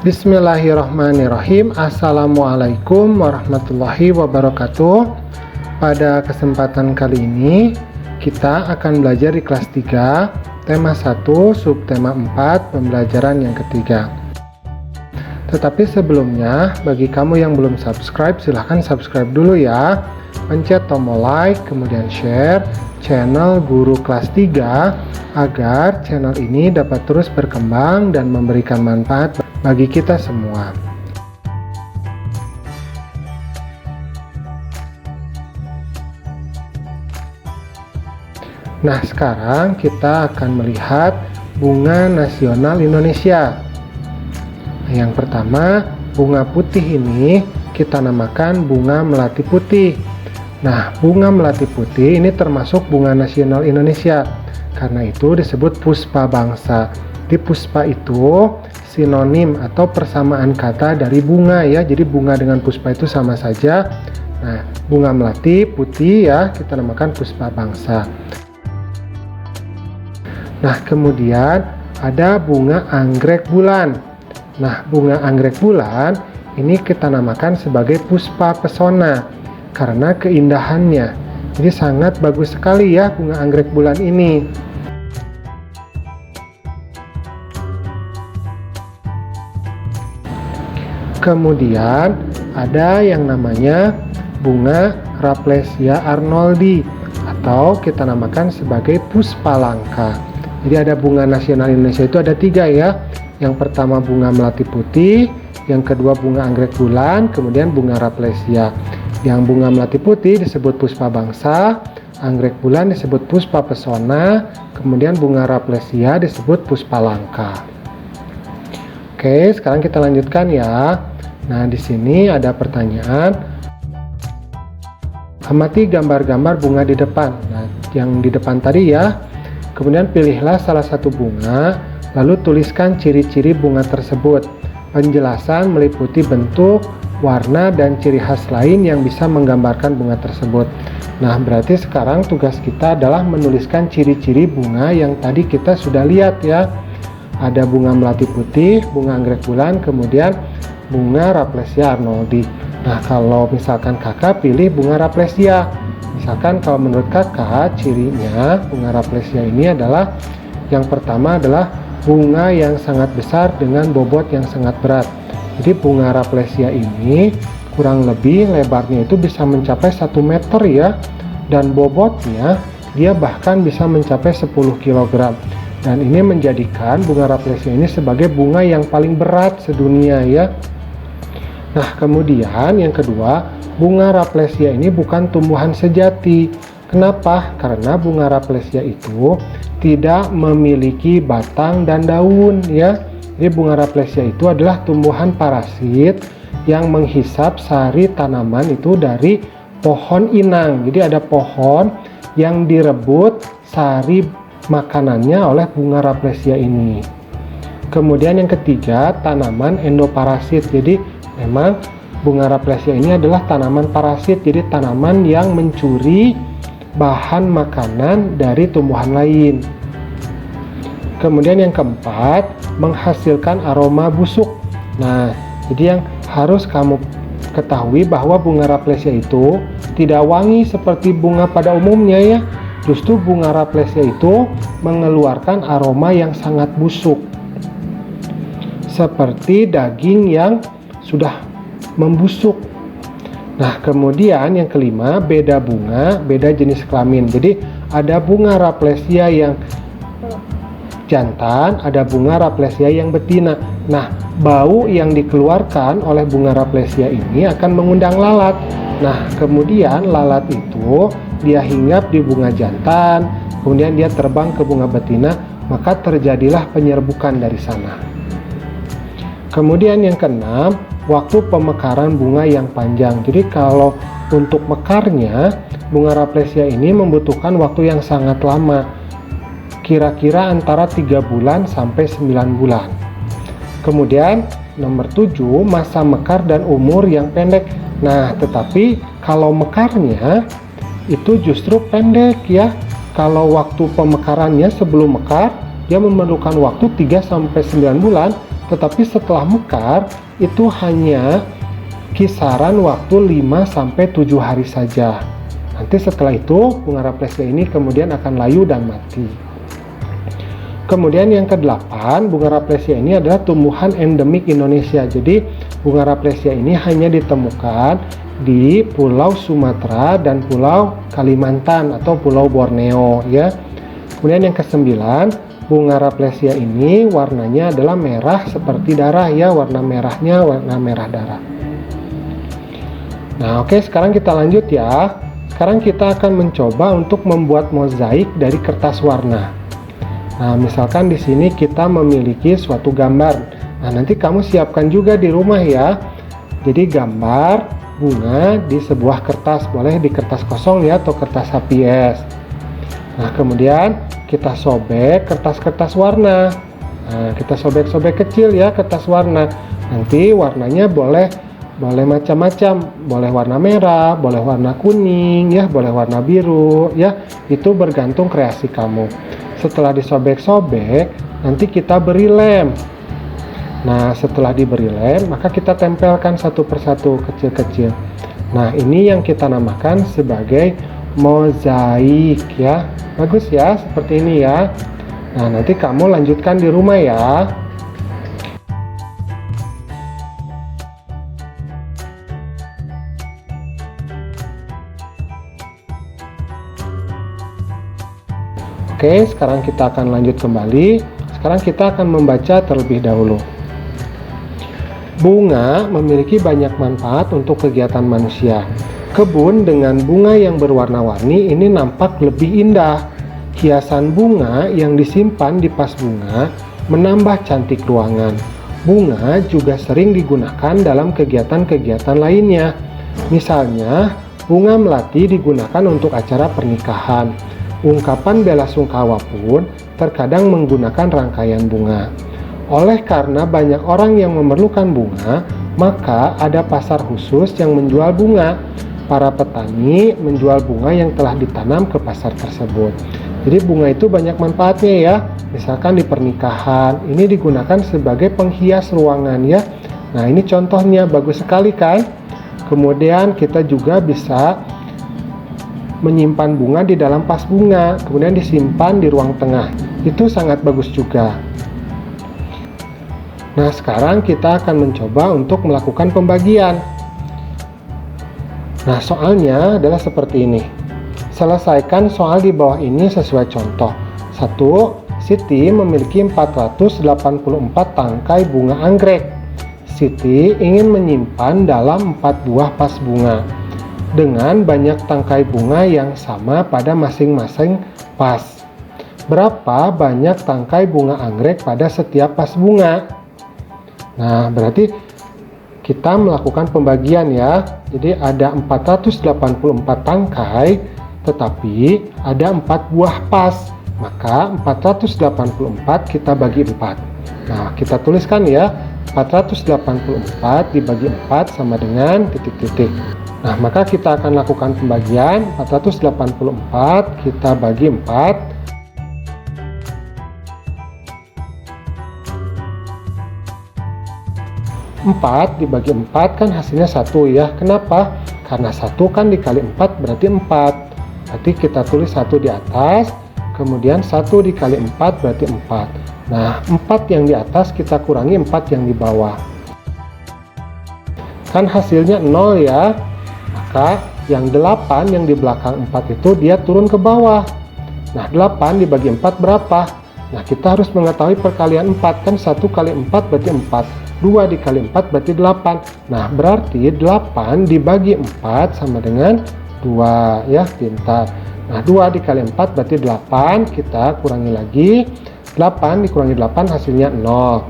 Bismillahirrahmanirrahim. Assalamualaikum warahmatullahi wabarakatuh. Pada kesempatan kali ini kita akan belajar di kelas 3 tema 1 subtema 4 pembelajaran yang ketiga. Tetapi sebelumnya, bagi kamu yang belum subscribe, silahkan subscribe dulu ya. Pencet tombol like, kemudian share channel Guru Kelas 3 agar channel ini dapat terus berkembang dan memberikan manfaat bagi kita semua. Nah, sekarang kita akan melihat bunga nasional Indonesia. Yang pertama, bunga putih ini kita namakan bunga melati putih. Nah, bunga melati putih ini termasuk bunga nasional Indonesia. Karena itu disebut puspa bangsa. Di puspa itu sinonim atau persamaan kata dari bunga ya. Jadi bunga dengan puspa itu sama saja. Nah, bunga melati putih ya kita namakan puspa bangsa. Nah, kemudian ada bunga anggrek bulan. Nah, bunga anggrek bulan ini kita namakan sebagai puspa pesona karena keindahannya. Jadi sangat bagus sekali ya bunga anggrek bulan ini. Kemudian ada yang namanya bunga Raplesia arnoldi atau kita namakan sebagai puspa langka. Jadi ada bunga nasional Indonesia itu ada 3 ya. Yang pertama bunga melati putih, yang kedua bunga anggrek bulan, kemudian bunga Raplesia. Yang bunga melati putih disebut puspa bangsa, anggrek bulan disebut puspa pesona, kemudian bunga Raplesia disebut puspa langka. Oke, sekarang kita lanjutkan ya. Nah, di sini ada pertanyaan. Amati gambar-gambar bunga di depan. Nah, yang di depan tadi ya. Kemudian pilihlah salah satu bunga, lalu tuliskan ciri-ciri bunga tersebut. Penjelasan meliputi bentuk, warna, dan ciri khas lain yang bisa menggambarkan bunga tersebut. Nah, berarti sekarang tugas kita adalah menuliskan ciri-ciri bunga yang tadi kita sudah lihat ya. Ada bunga melati putih, bunga anggrek bulan, kemudian bunga Raplesia arnoldi. Nah, kalau misalkan kakak pilih bunga Raplesia. Misalkan kalau menurut kakak cirinya bunga Raplesia ini adalah yang pertama adalah bunga yang sangat besar dengan bobot yang sangat berat. Jadi bunga Raplesia ini kurang lebih lebarnya itu bisa mencapai 1 meter ya. Dan bobotnya dia bahkan bisa mencapai 10 kg. Dan ini menjadikan bunga Raplesia ini sebagai bunga yang paling berat sedunia ya. Nah, kemudian yang kedua, bunga Raplesia ini bukan tumbuhan sejati. Kenapa? Karena bunga Raplesia itu tidak memiliki batang dan daun ya. Jadi bunga Raplesia itu adalah tumbuhan parasit yang menghisap sari tanaman itu dari pohon inang. Jadi ada pohon yang direbut sari makanannya oleh bunga Raplesia ini. Kemudian yang ketiga, tanaman endoparasit. Jadi memang bunga Raplesia ini adalah tanaman parasit, jadi tanaman yang mencuri bahan makanan dari tumbuhan lain. Kemudian yang keempat, menghasilkan aroma busuk. Nah, jadi yang harus kamu ketahui bahwa bunga Raplesia itu tidak wangi seperti bunga pada umumnya ya. Justru bunga Raplesia itu mengeluarkan aroma yang sangat busuk. Seperti daging yang sudah membusuk. Nah, kemudian yang kelima, beda bunga, beda jenis kelamin. Jadi ada bunga Raplesia yang jantan, ada bunga Raplesia yang betina. Nah, bau yang dikeluarkan oleh bunga Raplesia ini akan mengundang lalat. Nah, kemudian lalat itu dia hinggap di bunga jantan, kemudian dia terbang ke bunga betina, maka terjadilah penyerbukan dari sana. Kemudian yang keenam, waktu pemekaran bunga yang panjang. Jadi kalau untuk mekarnya, bunga Raplesia ini membutuhkan waktu yang sangat lama. Kira-kira antara 3 bulan sampai 9 bulan. Kemudian nomor 7, masa mekar dan umur yang pendek. Nah, tetapi kalau mekarnya itu justru pendek ya. Kalau waktu pemekarannya sebelum mekar, dia memerlukan waktu 3 sampai 9 bulan. tetapi setelah mekar itu hanya kisaran waktu 5-7 hari saja. Nanti setelah itu bunga Rafflesia ini kemudian akan layu dan mati. Kemudian yang ke-8, bunga Rafflesia ini adalah tumbuhan endemik Indonesia. Jadi bunga Rafflesia ini hanya ditemukan di Pulau Sumatera dan Pulau Kalimantan atau Pulau Borneo ya. Kemudian yang ke-9, bunga Rafflesia ini warnanya adalah merah seperti darah ya, warna merahnya warna merah darah. Nah, oke, sekarang kita lanjut ya. Sekarang kita akan mencoba untuk membuat mozaik dari kertas warna. Nah, misalkan di sini kita memiliki suatu gambar. Nah, nanti kamu siapkan juga di rumah ya. Jadi gambar bunga di sebuah kertas, boleh di kertas kosong ya atau kertas HPS. Nah, kemudian kita sobek kertas-kertas warna. Nah, kita sobek-sobek kecil ya kertas warna. Nanti warnanya boleh macam-macam, boleh warna merah, boleh warna kuning ya, boleh warna biru ya. Itu bergantung kreasi kamu. Setelah disobek-sobek, nanti kita beri lem. Nah, setelah diberi lem, maka kita tempelkan satu persatu kecil-kecil. Nah, ini yang kita namakan sebagai mozaik ya. Bagus ya, seperti ini ya. Nah, nanti kamu lanjutkan di rumah ya. Oke, sekarang kita akan lanjut kembali. Sekarang kita akan membaca terlebih dahulu. Bunga memiliki banyak manfaat untuk kegiatan manusia. Kebun dengan bunga yang berwarna-warni ini nampak lebih indah. Hiasan bunga yang disimpan di vas bunga menambah cantik ruangan. Bunga juga sering digunakan dalam kegiatan-kegiatan lainnya. Misalnya, bunga melati digunakan untuk acara pernikahan. Ungkapan bela sungkawa pun terkadang menggunakan rangkaian bunga. Oleh karena banyak orang yang memerlukan bunga, maka ada pasar khusus yang menjual bunga. Para petani menjual bunga yang telah ditanam ke pasar tersebut. Jadi bunga itu banyak manfaatnya ya. Misalkan di pernikahan, ini digunakan sebagai penghias ruangan ya. Nah, ini contohnya bagus sekali kan? Kemudian kita juga bisa menyimpan bunga di dalam vas bunga, kemudian disimpan di ruang tengah. Itu sangat bagus juga. Nah, sekarang kita akan mencoba untuk melakukan pembagian. Nah, soalnya adalah seperti ini. Selesaikan soal di bawah ini sesuai contoh. 1. Siti memiliki 484 tangkai bunga anggrek. Siti ingin menyimpan dalam 4 buah vas bunga dengan banyak tangkai bunga yang sama pada masing-masing vas. Berapa banyak tangkai bunga anggrek pada setiap vas bunga? Nah, berarti kita melakukan pembagian ya. Jadi ada 484 tangkai, tetapi ada 4 buah vas. Maka 484 kita bagi 4. Nah, kita tuliskan ya. 484 dibagi 4 sama dengan titik-titik. Nah, maka kita akan lakukan pembagian. 484 kita bagi 4. 4 dibagi 4 kan hasilnya 1 ya. Kenapa? Karena 1 kan dikali 4 berarti 4. Berarti kita tulis 1 di atas, kemudian 1 dikali 4 berarti 4. Nah, 4 yang di atas kita kurangi 4 yang di bawah. Kan hasilnya 0 ya. Maka yang 8 yang di belakang 4 itu dia turun ke bawah. Nah, 8 dibagi 4 berapa? Nah, kita harus mengetahui perkalian 4. Kan 1 kali 4 berarti 4. 2 dikali 4 berarti 8. Nah, berarti 8 dibagi 4 sama dengan 2 ya, pintar. Nah, 2 dikali 4 berarti 8. Kita kurangi lagi. 8 dikurangi 8 hasilnya 0.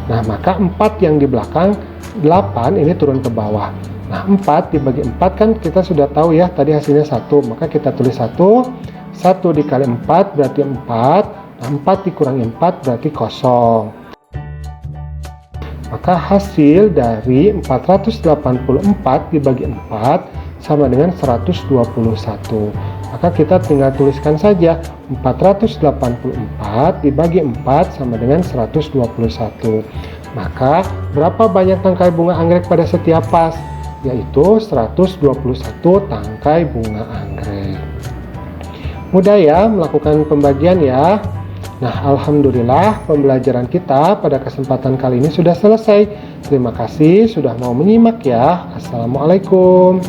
Nah, maka 4 yang di belakang 8 ini turun ke bawah. Nah, 4 dibagi 4 kan kita sudah tahu ya, tadi hasilnya 1. Maka kita tulis 1. 1 dikali 4 berarti 4. Nah, 4 dikurangi 4 berarti 0. Maka hasil dari 484 dibagi 4 sama dengan 121. Maka kita tinggal tuliskan saja 484 dibagi 4 sama dengan 121. Maka, berapa banyak tangkai bunga anggrek pada setiap vas? Yaitu 121 tangkai bunga anggrek. Mudah ya melakukan pembagian ya. Nah, alhamdulillah pembelajaran kita pada kesempatan kali ini sudah selesai. Terima kasih sudah mau menyimak ya. Assalamualaikum.